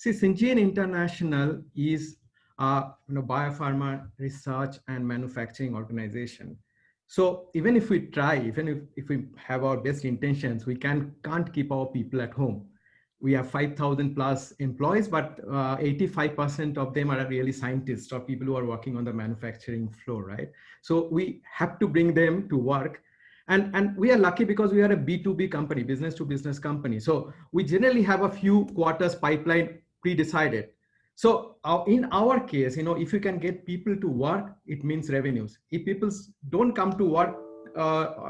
See, Syngene International is a biopharma research and manufacturing organization. So even if we try, even if we have our best intentions, we can't keep our people at home. We have 5,000 plus employees, but 85% of them are really scientists or people who are working on the manufacturing floor, right? So we have to bring them to work. And we are lucky because we are a B2B company, business to business company. So we generally have a few quarters pipeline pre-decided. So in our case, if you can get people to work, it means revenues. If people don't come to work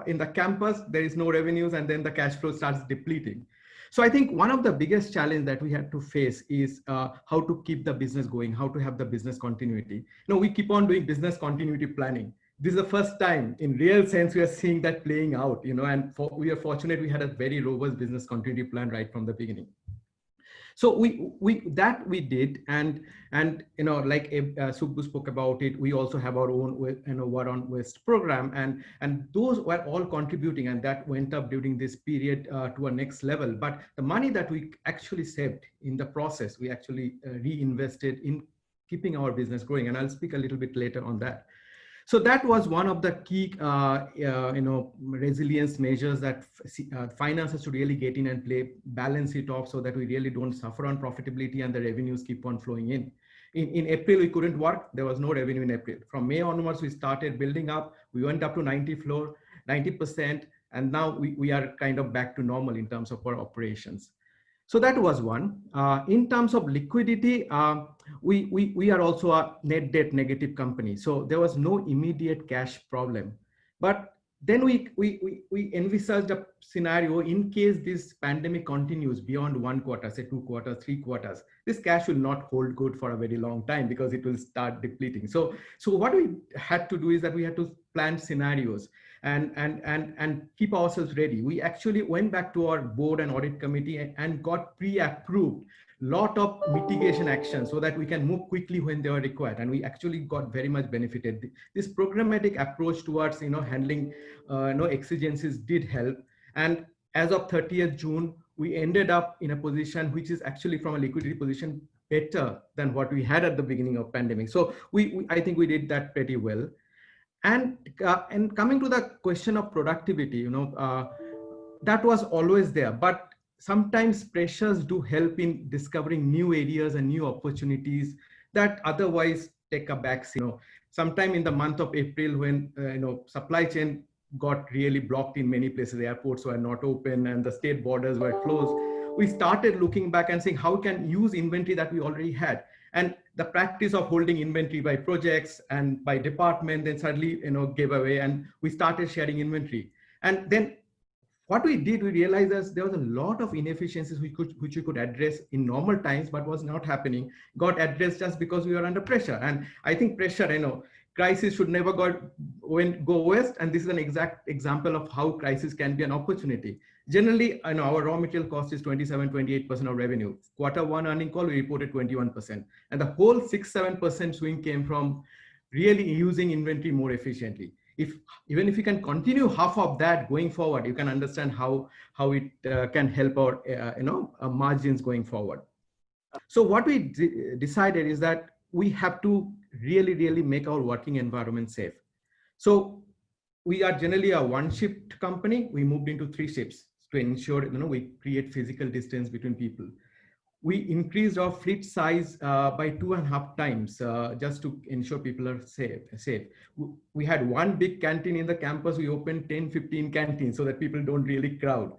in the campus, there is no revenues, and then the cash flow starts depleting. So I think one of the biggest challenge that we had to face is how to keep the business going, how to have the business continuity. We keep on doing business continuity planning. This is the first time in real sense we are seeing that playing out, and we are fortunate we had a very robust business continuity plan right from the beginning. So we did, and like Subbu spoke about it, we also have our own War on Waste program, and those were all contributing, and that went up during this period to a next level. But the money that we actually saved in the process, we actually reinvested in keeping our business growing, and I'll speak a little bit later on that. So that was one of the key, resilience measures that finance has to really get in and play, balance it off so that we really don't suffer on profitability and the revenues keep on flowing in. In April, we couldn't work. There was no revenue in April. From May onwards, we started building up. We went up to 90%, and now we are kind of back to normal in terms of our operations. So that was one. In terms of liquidity, we are also a net debt negative company. So there was no immediate cash problem. But then we envisaged a scenario in case this pandemic continues beyond 1 quarter, say 2 quarters, 3 quarters, this cash will not hold good for a very long time because it will start depleting. So what we had to do is that we had to plan scenarios and keep ourselves ready. We actually went back to our board and audit committee and got pre-approved lot of mitigation actions so that we can move quickly when they are required, and we actually got very much benefited. This programmatic approach towards handling exigencies did help, and as of 30th June we ended up in a position which is actually from a liquidity position better than what we had at the beginning of pandemic. So I think we did that pretty well. And coming to the question of productivity, that was always there, but sometimes pressures do help in discovering new areas and new opportunities that otherwise take a backseat. Sometime in the month of April, when supply chain got really blocked in many places, the airports were not open and the state borders were closed, we started looking back and saying how we can use inventory that we already had. And the practice of holding inventory by projects and by department then suddenly gave away, and we started sharing inventory. And then what we did, we realized that there was a lot of inefficiencies which we could address in normal times, but was not happening, got addressed just because we were under pressure. And I think pressure, crisis should never go west. And this is an exact example of how crisis can be an opportunity. Generally, our raw material cost is 27-28% of revenue. Q1 earning call, we reported 21%. And the whole 6-7% swing came from really using inventory more efficiently. Even if you can continue half of that going forward, you can understand how it can help our margins going forward. So what we decided is that we have to really make our working environment safe. So we are generally a one-shift company. We moved into 3 shifts to ensure we create physical distance between people. We increased our fleet size by 2.5 times just to ensure people are safe. We had one big canteen in the campus. We opened 10-15 canteens so that people don't really crowd.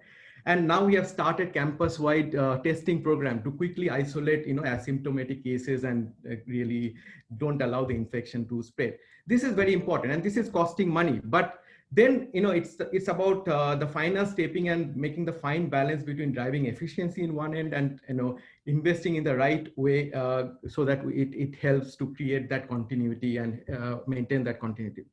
And now we have started campus-wide testing program to quickly isolate asymptomatic cases and really don't allow the infection to spread. This is very important, and this is costing money. But then it's about the finance stepping and making the fine balance between driving efficiency in one end and investing in the right way so that it helps to create that continuity and maintain that continuity.